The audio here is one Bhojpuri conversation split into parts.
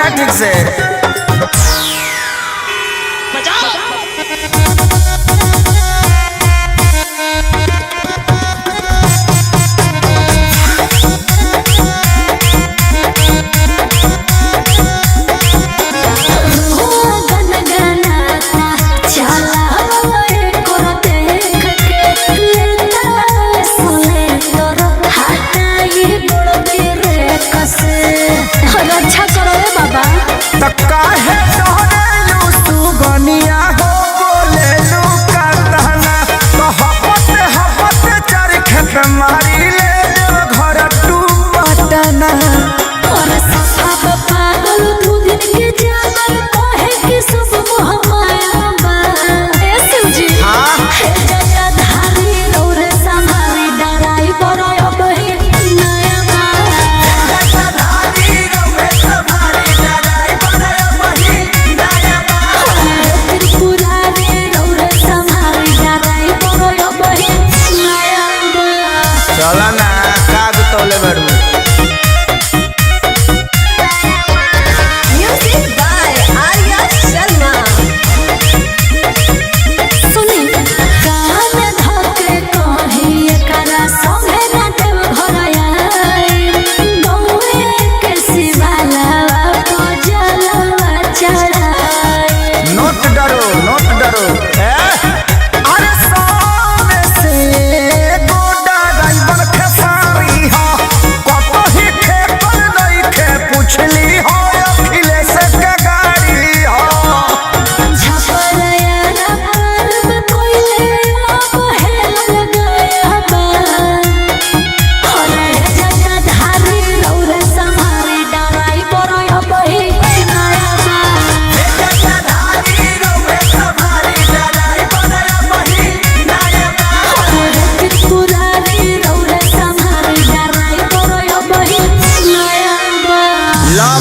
ना ठीक से।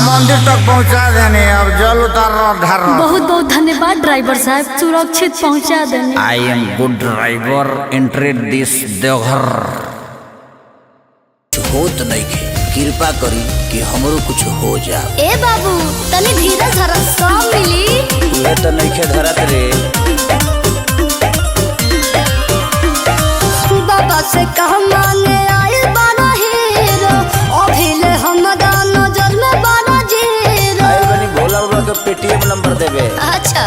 मंदिर तक पहुंचा देने, अब जल उतार बहुत बहुत धन्यवाद ड्राइवर साहब, सुरक्षित पहुंचा देने। I am good driver, entry this Deoghar. होत नहीं के कृपा करी कि हमरो कुछ हो जा। ए बाबू तनी धीरज धर, सब मिली। ये तो नहीं के धरत रे। बाबा से कह माने आए बाना हीरो, अभिले हमरा नजर में बाना जीरो। आए बनी भोला बाबा के पेटीएम नंबर देबे। अच्छा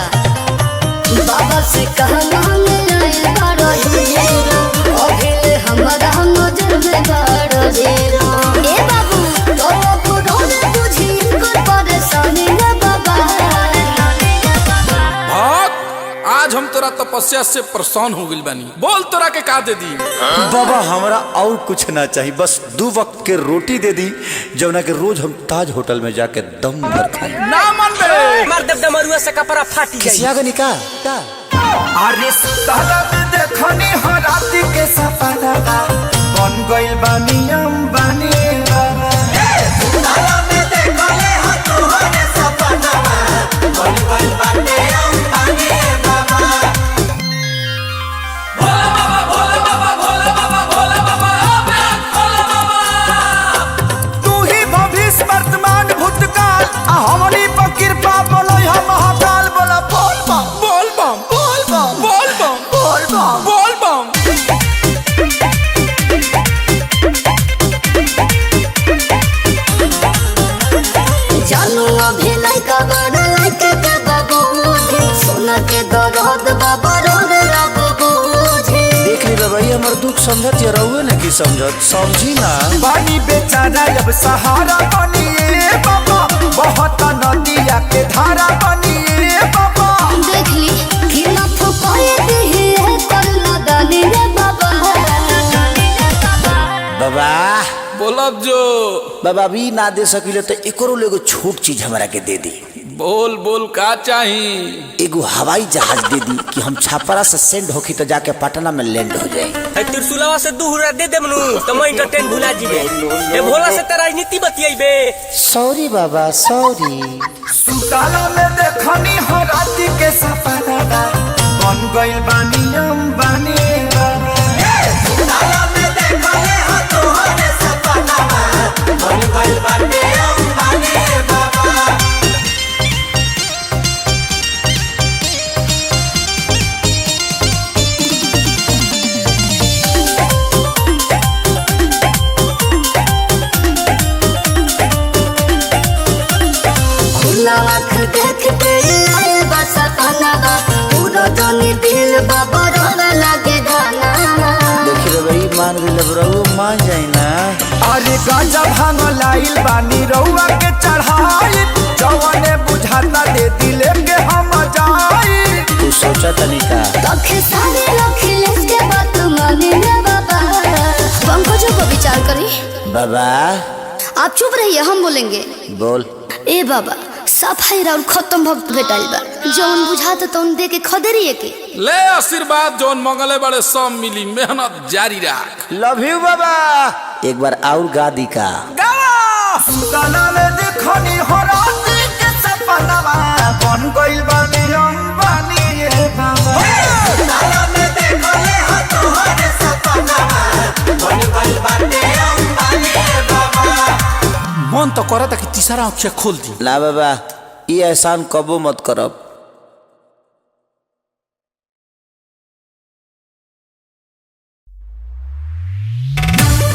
बाबा से कह माने आए बाना हीरो, अभिले हमरा नजर में बाना जीरो। ए बाबू तो पुरो ने बुझी कर परेशानी ना बाबा। आज हम तोरा तपस्या से परेशान हो गइल बानी, बोल तोरा के का दे दी? बाबा हमरा और कुछ ना चाहिए, बस 2 वक्त के रोटी दे दी, जौना के रोज हम ताज होटल में जाके दम भर खाई। ना मन बे मार देब दमरुआ से कपड़ा फाटी जाई। किसिया गनी का अरे सुतला में देखनी हो राती के सपना, बन गइल बानी अंबानी बाबा। सुतला में देखले हो तोहरे सपना, बन गइल बानी अंबानी बाबा। भोला बाबा भोला बाबा भोला बाबा भोला बाबा। तू ही भविष्य वर्तमान भूतकाल, हमनी पर कृपा बोलो हम महाकाल। बोला बोल बम बोल बम बोल बम बोल बम बोल बम बोल बम। जानू अभी लइका बड़ा लइका के बाबू, सोना के दरद बाबा रोड बाबू। देख ली बाबा, ये हमर दुख समझत या रहुए न की समझत, समझी ना। पानी बेचारा अब सहारा बनिए बाबा, बहुत नदिया के धारा बनिए बाबा। देख ली कि ना फुकाए दी है करना दानी रे बाबा। बाबा बोलब जो बाबा अभी ना दे सकिले तो एकरो एगो छोट चीज हमरा के दे दी। बोल बोल का चाही? एगो हवाई जहाज दे दी कि हम छापरा से सेंड होखी तो जाके पटना में लैंड हो जाए। ए त्रिशूलवा से दूहरा दे दे मनु तो मैं एंटरटेन भुला जीबे। ए भोला से तेरा राजनीति बतियाइबे। सॉरी बाबा सॉरी। सुतला में देखनी हो राती के सपना, बन गइल बानी अंबानी बाबा। सुतला में देखले हो तोहरे सपना, बन गइल बानी अंबानी बाबा। बाबा रोवे लगे गाना देखी रे भाई मान गइल बरऊ मान जाई ना। अरे गांजा भांग लाइल बानी रउआ के चढ़ाई जवने बुझाता दे दिले के हम जाई। तू सोचा तनी का कखे सारे अखिलेश के बात माने ना बाबा। पंकजों को विचार करी बाबा। आप चुप रहिए हम बोलेंगे। बोल। ए बाबा सफाई और खत्म भक्त भेटाइल बा जौन बुझाता तौन दे के खदेरिए के ले आशीर्वाद जौन मंगले बड़े सब मिली मेहनत जारी रख। लव यू बाबा। एक बार और गा दी का सुताना में देखनी हो रात के सपनावा बन गइल बानी अंबानी ये बाबा। सुताना में देखले हो तोहरे सपनावा बन गइल बानी अंबानी ये बाबा। मन तो करता कि तीसरा आँखें खोल दी। ना बाबा ये एहसान कबो मत करब।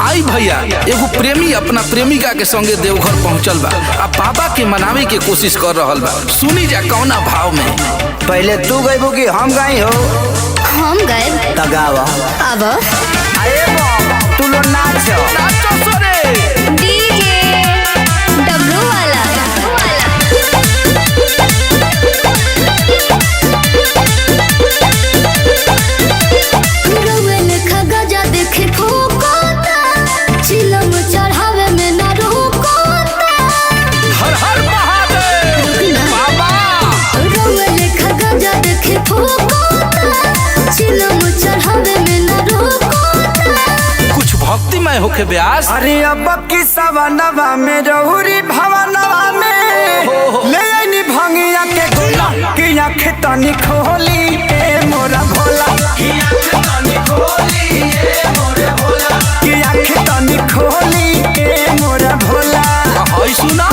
आई भैया एगो प्रेमी अपना प्रेमिका के संगे देवघर पहुंचल बा आ बाबा के मनावे के कोशिश कर रहल बा। सुनी जा कौना भाव में। पहले तू गइबो कि हम गाई हो? हम गए तगावा अब अरे बाप तू लो नाच नाचो सोरे। डीजे डब्लू वाला रोवेल खगजा देखे ठोकोता चिलम चढ़ावे में ना रोकोता। हर हर महादेव बाबा। रोवेल खगजा देखे ठोकोता चिलम चढ़ावे में ना रोकोता। कुछ भक्तिमय होके ब्यास। अरे अब की सवनवा में रहुरी भवनवा में ले आईनी भंगिया के गोला की आँख तनी खोली ए मोरा भोला। की आँख तनी खोली ए मोरा भोला। की आँख तनी खोली ए मोरा भोला। हई सुना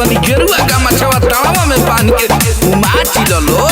तनी गेरुआ का मछवा तावा में बांध के उमा चिलो लोग।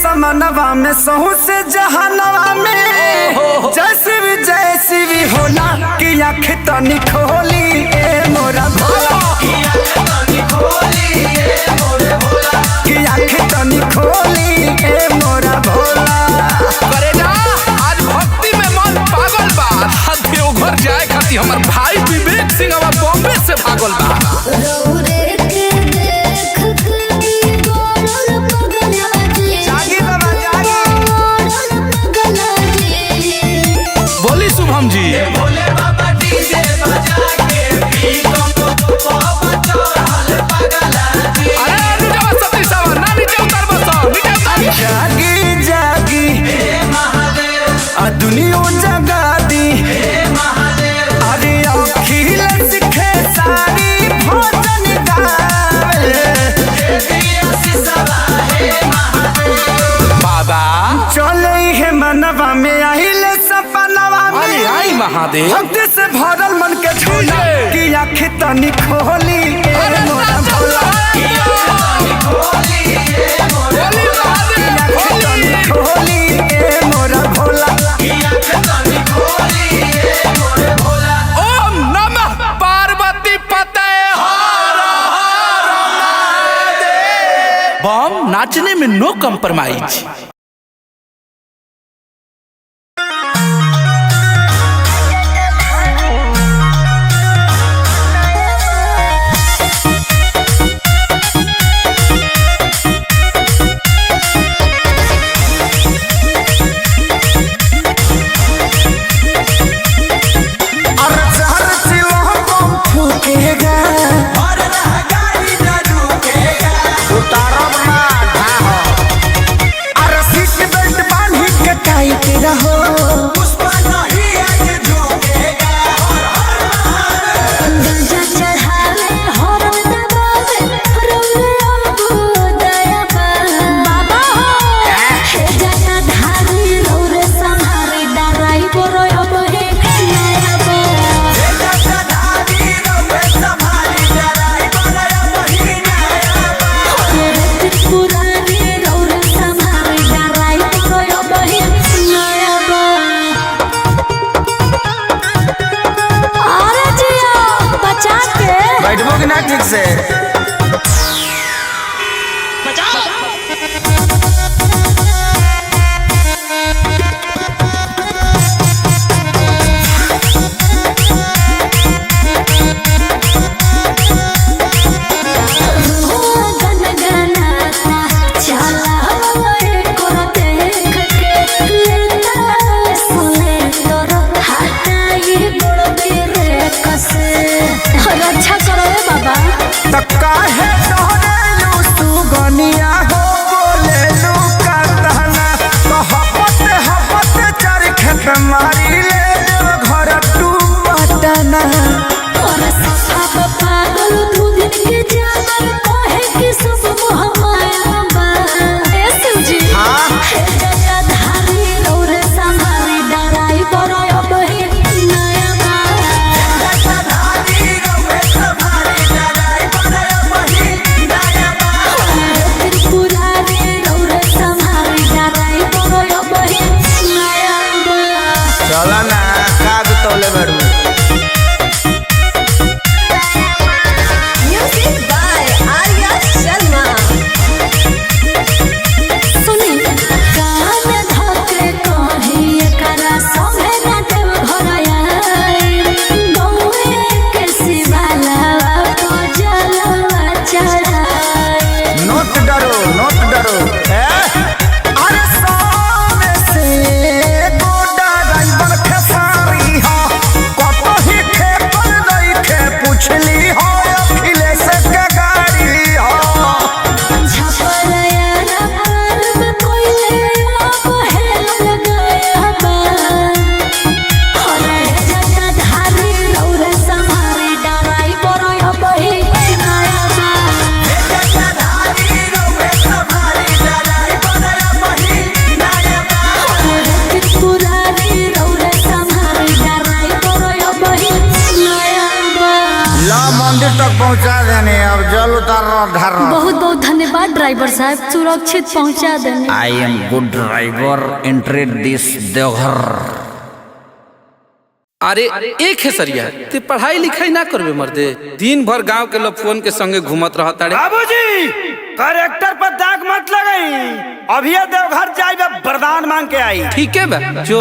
समनवा में सहू से जहानवा में जैसी भी होला कि आँख तनी खोली ए मोरा भोला। कि आँख तनी खोली ए मोरा भोला। कि आँख तनी खोली ए मोरा भोला। करे ना आज भक्ति में मन पागल बा। देवघर जाए खातिर हमर भाई विवेक सिंह अब बॉम्बे से भागल बा। बोली शुभम जी। भोले बाबा डीजे बजा के पी अरे नीचे सती सावा ना नीचे उतर बस नीचे उतर। जागी जागी हे महादेव आ दुनिया जगा दी हे महादेव। अरे अखिल सिखे सारी भोजन गावे हे महादेव। बाबा चले हे मनवा में आइले सपनवा में। अरे आई महादेव भक्ति से भरल मन के झूला की आँख तनी खोली ए मोरा भोला। की आँख तनी खोली ए मोरा भोला। की आँख तनी खोली ए मोरा भोला। की आँख तनी खोली ए मोरा भोला। ओम नमः पार्वती पते। बम नाचने में नो कम्प्रोमाइज। टाइट रहो। पुष्पा नहीं आज झुकेगा। गंजा चढ़ावे हरम दबावे रौले हमको दया बाबा हे जाता धारी रौरे संहारी डराई बोरो अब हे नया बा पुरानी रौरे संहारी डराई बोरो अब हे नया बा। अरे जिया बचा के बैठबो कि ना ठीक से? गनगनाता चला कोरा देख के लेता सुने तोर हाथाई गोड़ गिरे कसे रक्षा करो रे बाबा। त काहे तोहरेलू सुगनिया हो बोलेलू का तहना हपत हपत चरखत मारी ले देव घर टू पटना। और सब पागल दू दिन के जागर कहे कि सब मोह माया बा ए शिवजी हे जटाधारी रौरे संहारी डराई बरो अब हे नया बा पुरानी रौरे संहारी डराई बरो अब हे नया बा। चला ना काग तौले बड़ू। Music by Arya Sharma. सुनी कान धके कही एकरा संगे ना देव घर आई गौए के शिवाला को जलवा चढ़ाई। नोट डरो अरे सामने से गोडा रंगन खेसारी हो कतो ही खेपल नहीं खे पूछली हो अखिलेश के गाड़ी हो। झपरया ना पार में कोइले अब हेल लगाया बा हरे जटाधारी रौरे संहारी डराई बरो अब हे नया बा पुरानी रौरे संहारी डराई बरो अब हे नया बा। ला मंदिर तक पहुंचा देने अब जल उतार धर। बहुत बहुत धन्यवाद ड्राइवर साहब सुरक्षित पहुंचा देने। I am good driver entry this Deoghar. अरे एक है सरिया ते पढ़ाई लिखाई ना करबे मर्दे, दिन भर गांव के लोग फोन के संगे घूमत रहता रे। बाबूजी करेक्टर पर दाग मत लगाई, अभी देवघर जाइबे वरदान मांग के आई। ठीक है बा जो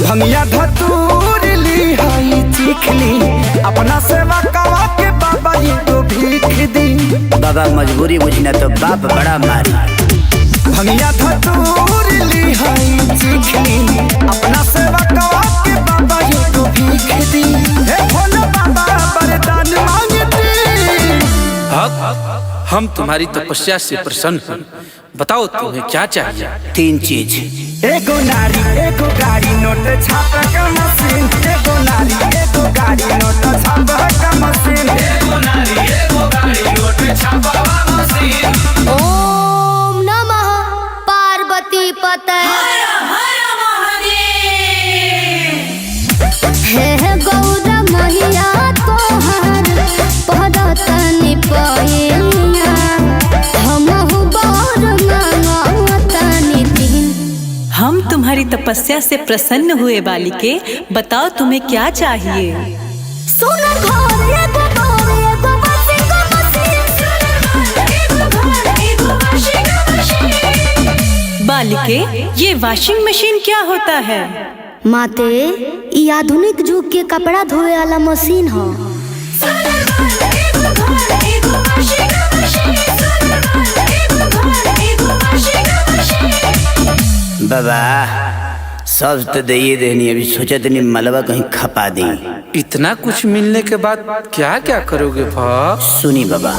भंगिया धतूर ली हई चिखली अपना सेवा कवा के बाबा जी को भीख दी। बाबा मजबूरी बुझना तो बाप बड़ा मारी। भंगिया धतूर ली हई चिखली अपना सेवा कवा के बाबा जी को भीख दी। हे भोला बाबा वरदान मांगती। हम तुम्हारी तपस्या से प्रसन्न हैं, बताओ तुम्हें क्या चाहिए। 3 चीज। एगो नारी एगो गाड़ी नोट छाप का मशीन। एगो नारी एगो गाड़ी नोट छाप का मशीन। ओम नमः पार्वती पते हे गौरा मैया तोहर पदतनि पैया हमहु बर मांगतनि दिन। हम तुम्हारी तपस्या से प्रसन्न हुए बालिके, बताओ तुम्हें क्या चाहिए। सुन घर एगो घर एगो वाशिंग मशीन। बालिके ये वॉशिंग मशीन क्या होता है? माते ई आधुनिक युग के कपड़ा धोए वाला मशीन ह। बाबा सब तो दे देनी, अभी सोचा तनी मलबा कहीं खपा दी। इतना कुछ मिलने के बाद क्या क्या करोगे भाव? सुनी बाबा,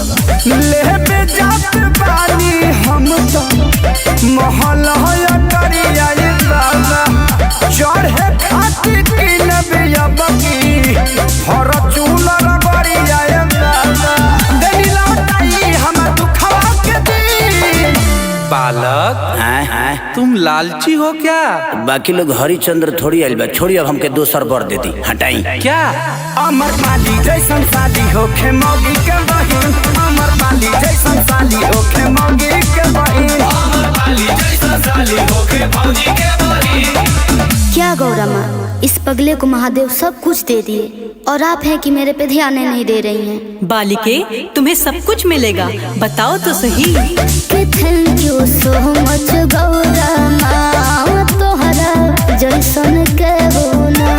ले पे जात बानी हम तो मोहल्ला करिया बाबा, चढ़े खातिर की नबिया बकी हर चूला रगड़िया बाबा, देनी लौटाई हम दुखवा के दी। बालक तुम लालची हो क्या? बाकी लोग हरिचंद्र थोड़ी आइल बा, छोड़ी अब हमके दोसर बर दे दी, हटाई। क्या अमर पाली जैसन साली होखे मौगी के बहिन, अमर पाली जैसन साली होखे मौगी के बहिन, अमर पाली जैसन साली होखे मौगी के बहिन। क्या गौरा माँ, इस पगले को महादेव सब कुछ दे दिए और आप हैं कि मेरे पे ध्यान नहीं दे रही हैं। बालिके तुम्हें सब कुछ मिलेगा, बताओ तो सही। Thank you so much Gaura माँ, तोहरा जैसन के होना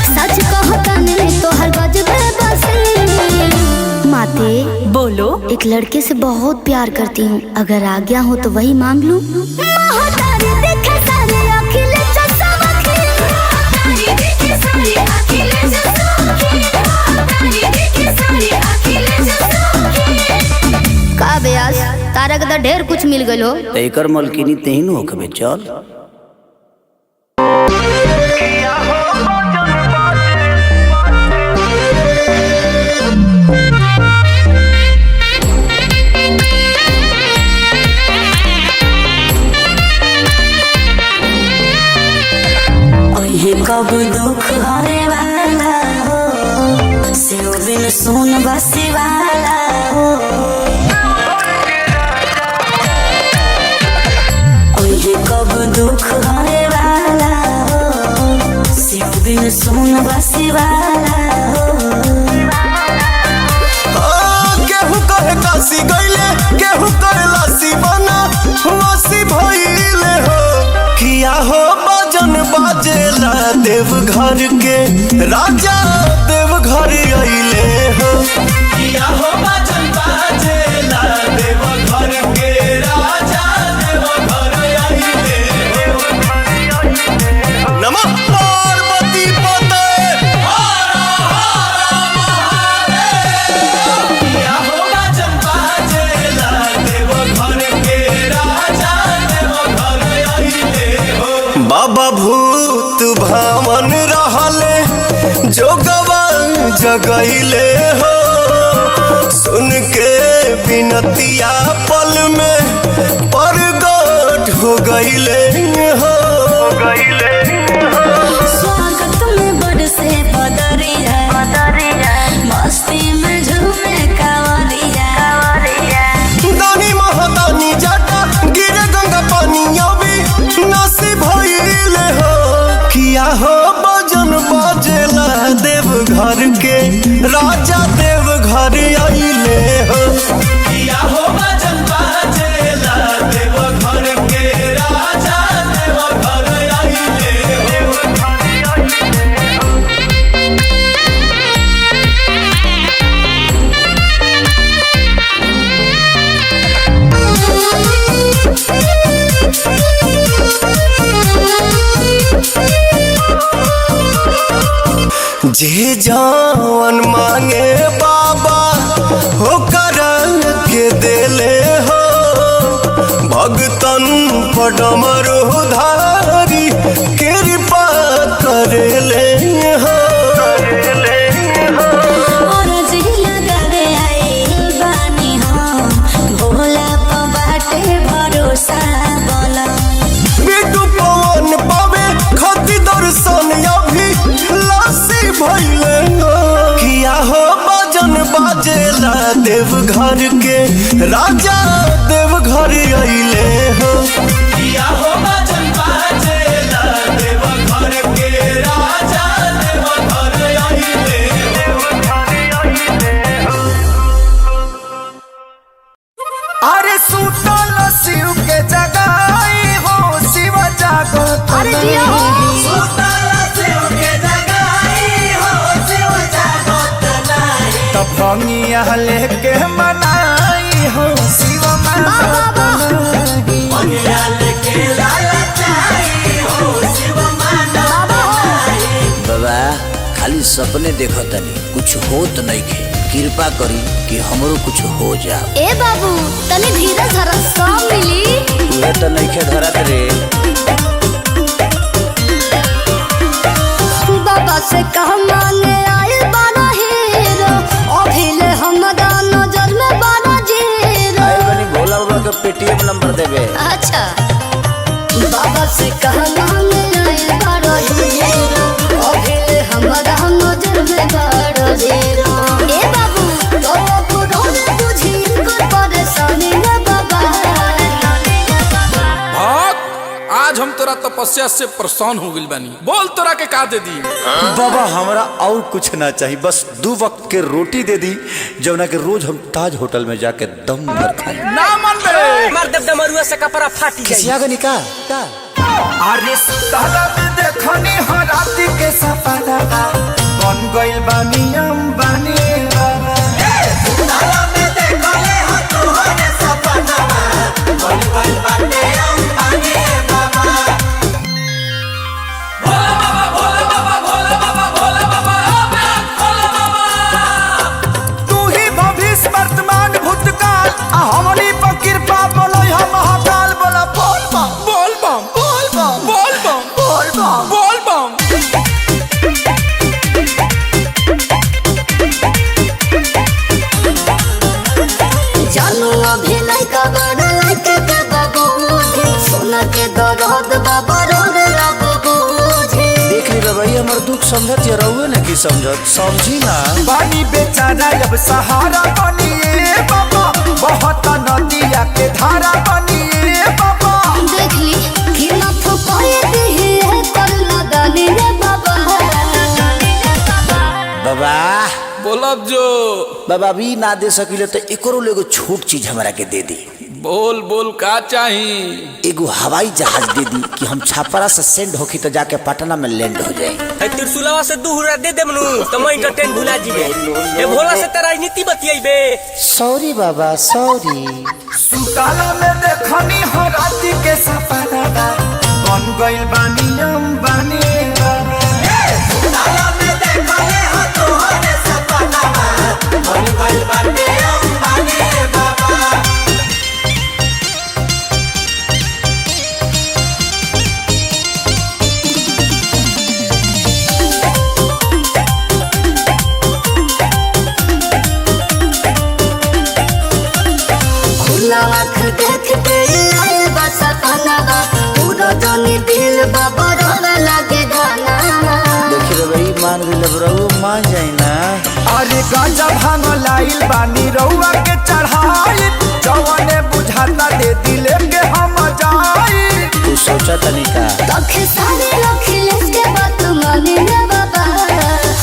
सच कहता नहीं तोहर गजबे बसी। माते बोलो। एक लड़के से बहुत प्यार करती हूँ, अगर आज्ञा हो तो वही मांग लूं। का ब्यास तारा के तो ढेर कुछ मिल गलो। एकर मलकिनी तेहन होखबे, चल। कब दुख हरे वाला हो, शिव बिन सुन बसी वाला हो। कब दुख हरे वाला हो, शिव बिन सुन बसी वाला हो। केहू कहे काशी गईले, केहू कहे लासी बना वासी भइले हो। किया हो बाजन बाजेला देवघर के राजा, देवघर अइले हो। किया हो बाजन बाजेला देवघर के राजा, देवघर अइले हो। नमः पार्वती पते हर हर महादेव। किया हो बाजन बाजेला देवघर के राजा, देवघर अइले हो। बाबा भूत भावन रहले जोगवा जगैले हो, सुन के बिनतिया पल में प्रगट हो गईले हो। स्वागत में बरसे बदरिया, मस्ती में झूमे कांवरिया। दानी महादानी जाटा गिरे गंगा पानी अभी नसी भइले हो। किया हो भजन बाजेला देवघर के राजा, देवघर अइले हो। किया हो भजन बाजेला देवघर के राजा, देवघर अइले हो। जे जान मांगे बाबा हो कर के देले हो, भगतन पडमर उधारी कृपा करेले हो। और जी लगावे आइल बानी हम, भोला पे बाटे भरोसा बोला। बिटू पवन पावे खती दर्शन अभी लासी भइले हो। किया हो बाजन बाजेला देवघर के राजा, देवघर अइले हो। किया हो बाजन बाजेला देवघर के राजा, देवघर अइले हो। अरे सुतल शिव के जगाई हो, शिव जागो। अरे जिया हो। भंगिया लेके मनाई हो, शिव माता। लेके बाबा खाली सपने देखो तनी कुछ होत नहीं खे, कृपा करी कि हमरो कुछ हो जा। ए बाबू तनी धीरे धरा सब मिली। तुहे तो नहीं खे धरत रे। बाबा से कह मांगे आए बारा हीरो, अभिले हमरा नजर में बारा जीरो। आए बनी भोला बाबा के पेटीएम नंबर देबे। अच्छा बाबा से कह मांगे आए बारा हीरो, अभिले हमरा नजर में बारा जीरो। ए बाबू तो पुरो बुझी कर परेशानी ना बाबा। आज हम तोरा तपस्या से परेशान हो गइल बानी, बोल तोरा के का दे दी। बाबा हमरा और कुछ ना चाहिए, बस 2 वक्त के रोटी दे दी जौना के रोज हम ताज होटल में जाके दम भर खाई। ना मन बे मार दब दमरुआ से कपड़ा फाटी जाई। किसिया गनी का अरे सुतला में देखनी हो राती के सपना, बन गइल बानी अंबानी बाबा। सुतला में देखले हो तोहरे सपना, बन गइल बानी अंबानी बाबा। तू ही भविष्य वर्तमान भूतकाल, आ हमनी पर कृपा बोलो हम महाकाल। बोला बोल बम बोल बम बोल बम बोल बम बोल बम बोल बम। जानू अभी लइका बड़ा लइके के बाबू, सोना के दरद बाबा रोड बाबू। देख ली बाबा ये हमर दुख समझत या रहुए ना की समझत, समझी ना। पानी बेचारा अब सहारा बनिए बाबा, बहुत नदिया के धारा बनिए बाबा। देख ली कि ना फुकाए दी है कर लगानी रे बाबा। बाबा बोलब जो बाबा अभी ना दे सकिले तो एकरो एगो छोट चीज हमरा के दे दी। बोल बोल का चाही। एगो हवाई जहाज दे दी कि हम छापरा से सेंड होखी तो जाके पटना में लैंड हो जाए। ए त्रिशूलवा से दूहरा दे दे मनु तो मैं एंटरटेन भुला जीबे। ए भोला से तेरा नीति बतियाइबे। सॉरी बाबा सॉरी। सुतला में देखनी हो राती के सपना, बन गइल बानी अंबानी बाबा। सुतला में देखले हो तोहरे सपना, बन गइल बानी अंबानी बाबा। खुला आँख देख के आए बस सपना, पूरा जानी दिल बाबा रोने लगे गाना। देखी रे भाई मान गइल रहुए मान जाई ना। अरे गांजा भांग लाइल बानी रउआ के चढ़ाई, जवने बुझाता दे दिले के हम जाई। तू सोचा तनी का लखे सारे लखिलेश के बात माने ना बाबा।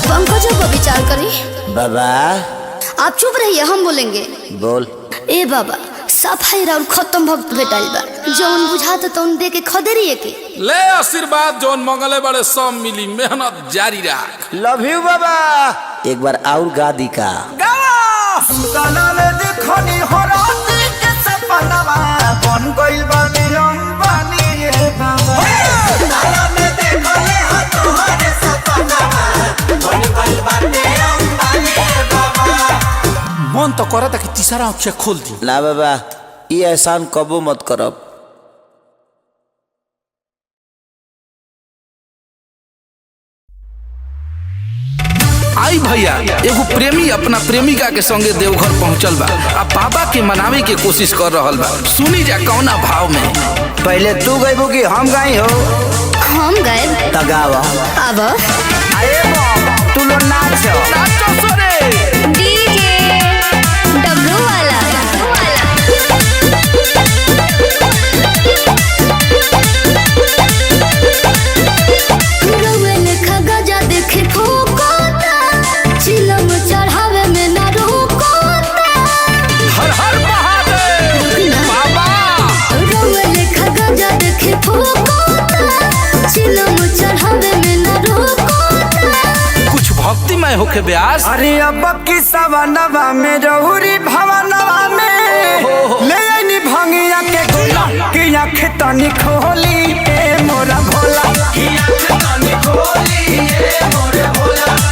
पंकजों को विचार करी। बाबा। आप चुप रहिए हम बोलेंगे। बोल। ए बाबा सफाई और खत्म भक्त भेटाइल बा, जौन बुझाता तौन दे के खदेरिए के। ले आशीर्वाद जौन मंगले बड़े सब मिली, मेहनत जारी रख। लव यू बाबा। एक बार और गा दी का। सुतला में देखनी हो राती के सपना, बन गइल बानी अंबानी बाबा। सुतला में देखले हो तोहरे सपना, बन गइल बानी अंबानी बाबा। मन तो करता कि तीसरा आँखें खोल दी। ना बाबा ये एहसान कबो मत करब। आई भैया एगो प्रेमी अपना प्रेमिका के संगे देवघर पहुंचल बा, आ बाबा के मनावे के कोशिश कर रहल बा। सुनी जा कौना भाव में। पहले तू गइबो कि हम गाई हो? हम गायब तगावा अब अरे बम तू लो नाच। नाचो सोरे। डीजे डब्लू वाला। रोवेल खगजा देखे ठोकोता, चिलम चढ़ावे में ना रोकोता। हर हर महादेव बाबा। रोवेल खगजा देखे ठोकोता, चिलम चढ़ावे में ना रोकोता। कुछ भक्तिमय होके ब्यास। अरे अब की सवनवा में रहुरी भवनवा में ले आईनी भंगिया के गोला कि आँख तनी खोली ए मोरा भोला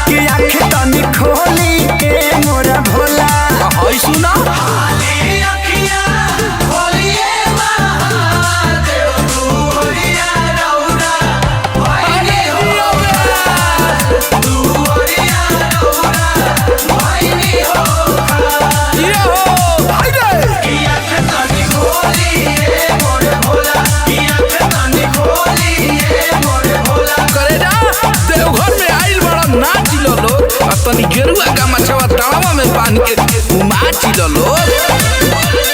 कि आँख तनी खोली ए मोरा भोला हई सुना नाच लो लोग और तनी गेरुआ का मछवा तावा में बांध के नाच लो लोग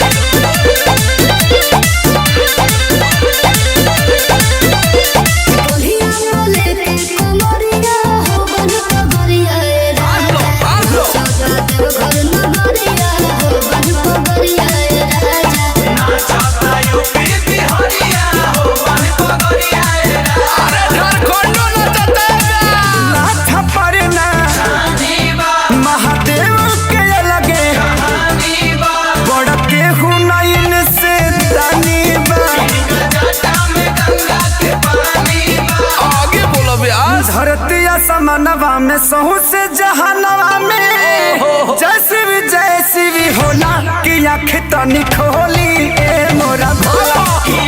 समनवा में सहू से जहानवा में जैसी भी होला कि आँख तनी खोली ए मोरा भोला कि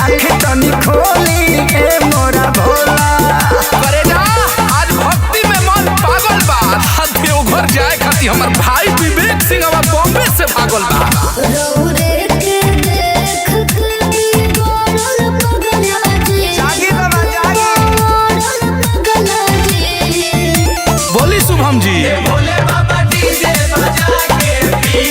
आँख तनी खोली ए मोरा भोला करे ना आज भक्ति में मन पागल बा देवघर जाए खातिर हमर भाई विवेक सिंह अब बॉम्बे से भागल बा बोली शुभम जी भोले बाबा डीजे बजा के पी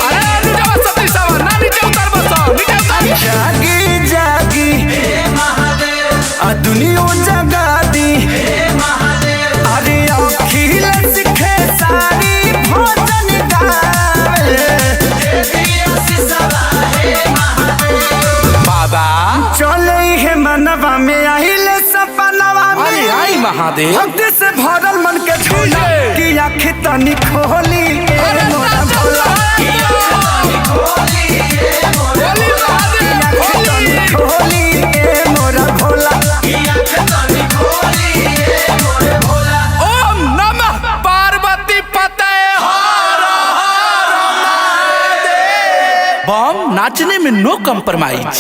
अरे नीचे सती सावा ना नीचे उतर बसो नीचे उतर जागी जागी हे महादेव आ दुनिया जगा दी हे महादेव अरे अखिल सिखे सारी भोजन गावे हे महादेव बाबा चले हे मनवा में आइले सपनवा में अरे आई महादेव भक्ति से भरल मन के झूला कि आँख तनी खोली ए मोरा भोला कि आँख तनी खोली ए मोरा भोला ओम नमः पार्वती पते बम नाचने में नो कम्प्रोमाइज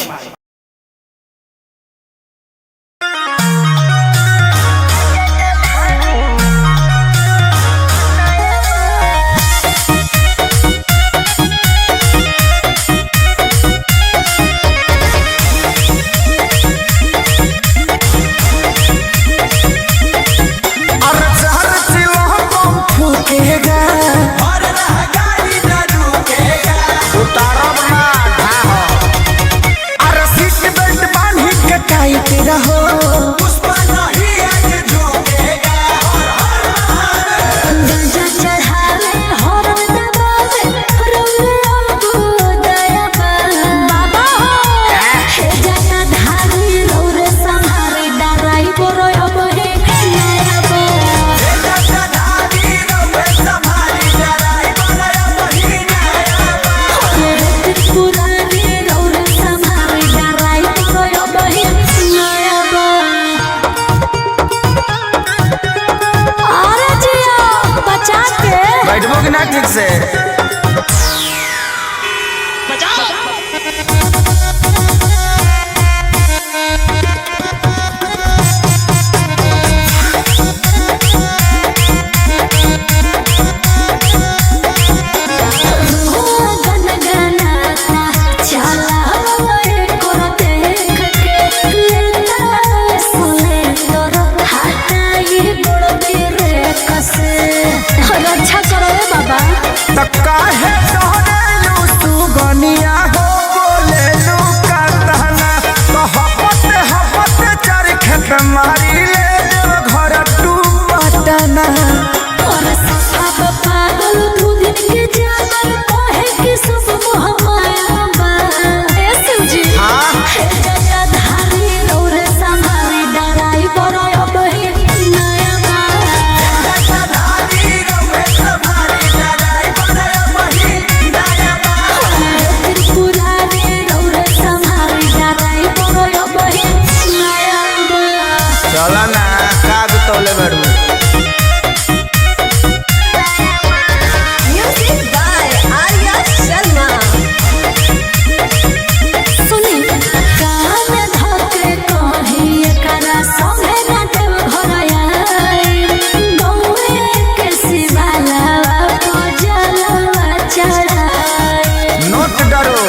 ठीक से रक्षा करो बाबा। बढ़ौले बाड़ू। Music by Arya Sharma. सुनी कान धके कही एकरा संगे नाटे घरया गौए के शिवाला को जलवा चढ़ाए। नोट डरो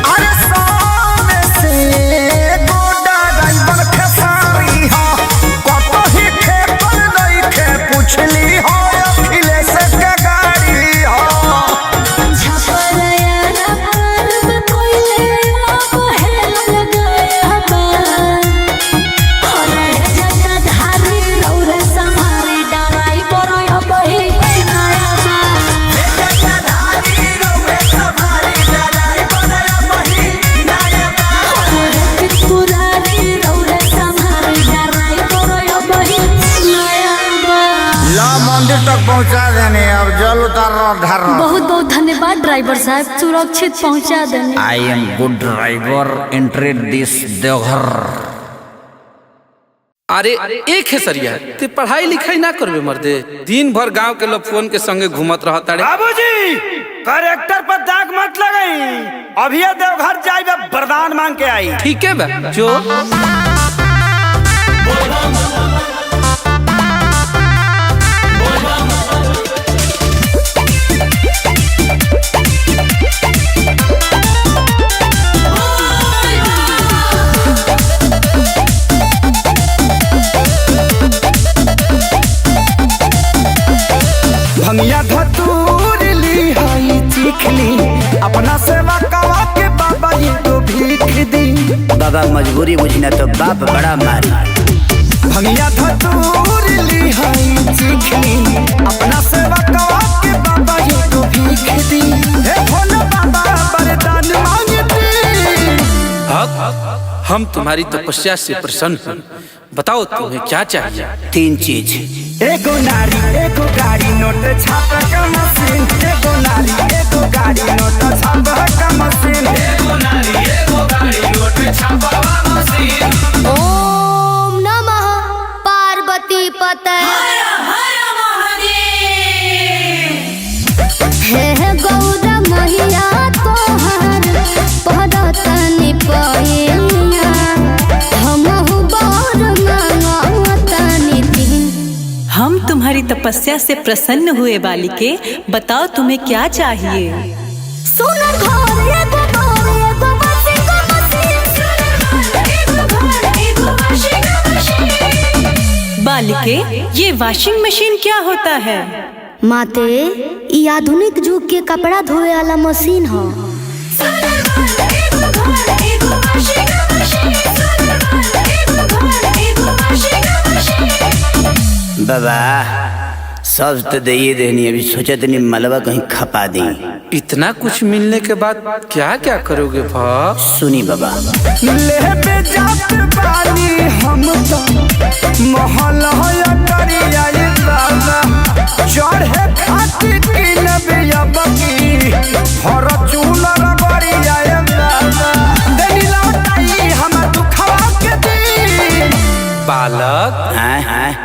अरे सामने से गोडा ड्राइवर खेसारी हो कतही खेपल नहीं खे पूछली हो अखिलेश के गाड़ी हो। झपरया ना पर्व कोइले अब हेल लगाया बा हरे जगधारी रौरे संहारी डराई बरया बही नया बा हरे पुरारी रौरे संहारी डराई बरया बही नया बा। ला मंदिर तक पहुंचा देने अब जल उतार धर। बहुत बहुत धन्यवाद ड्राइवर साहब, सुरक्षित पहुंचा देने। I am good driver entry this Deoghar. अरे एक है सरिया ते पढ़ाई लिखाई ना करबे मर्दे, दिन भर गांव के लोग फोन के संगे घूमत रहता रे। बाबूजी करेक्टर पर दाग मत लगाई, अभी देवघर जाइबे वरदान मांग के आई। ठीक है बा जो भंगिया धतूर ली हाई चीखली अपना सेवा कवा के बाबा जी को भीख दी। बाबा मजबूरी बुझना तो बाप बड़ा मारी। भंगिया धतूर ली हाई चीखली अपना सेवा कवा के बाबा जी को भीख दी। हे भोला बाबा वरदान मांगती। हम तुम्हारी तपस्या से प्रसन्न हैं, बताओ तुम्हें क्या चाहिए। 3 चीज। एगो नारी एगो गाड़ी नोट छाप का मशीन। एगो नारी एगो गाड़ी नोट छाप का मशीन। ओम नमः पार्वती पते। हे गौरा मैया तोहर पदतनि पैया हमहु बर मांगतनि दिन। हम तुम्हारी तपस्या से प्रसन्न हुए बालिके, बताओ तुम्हें क्या चाहिए। सुन घर एगो घर एगो वाशिंग मशीन। बालिके ये वॉशिंग मशीन क्या होता है। माते ई आधुनिक युग के कपड़ा धोए वाला मशीन हो। बाबा सब तो दे देनी, अभी सोचा तनी मलबा कहीं खपा दी। इतना कुछ मिलने के बाद क्या क्या करोगे भा? सुनी बाबा ले पे जात बानी हम तो महल होया करिया ये बाबा चढ़े खातिर किन बिया बकी हर चूला रगड़िया ये बाबा देनी लौटाई हम दुखवा के दी। बालक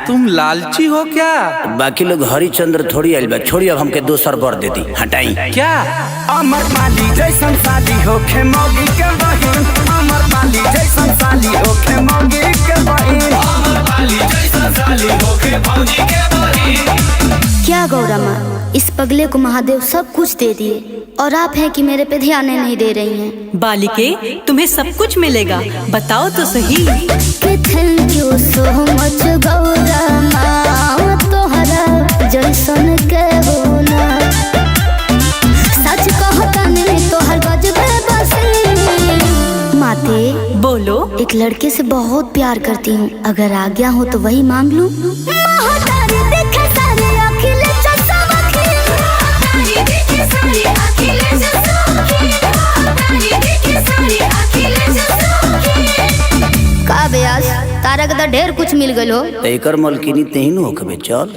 तुम लालची हो क्या? बाकी लोग हरिचंद्र थोड़ी आइल बा, छोड़ी अब हमके दोसर बर दे दी, हटाई। क्या अमर माली जैसन साली होखे मौगी के बहिन। अमर माली जैसन साली होखे मौगी के बहिन। क्या गौरा माँ, इस पगले को महादेव सब कुछ दे दिए और आप हैं कि मेरे पे ध्यान नहीं दे रही हैं। बालिके तुम्हें सब कुछ मिलेगा, बताओ तो सही। Thank you so much Gaura माँ, तोहरा जैसन के होना सच कहता नहीं तोहर गजबे बसी। माते बोलो। एक लड़के से बहुत प्यार करती हूँ, अगर आज्ञा हो तो वही मांग लूं। का ब्यास तारा के तो ढेर कुछ मिल गलो। एकर मलकिनी तेही न होकबे, चल।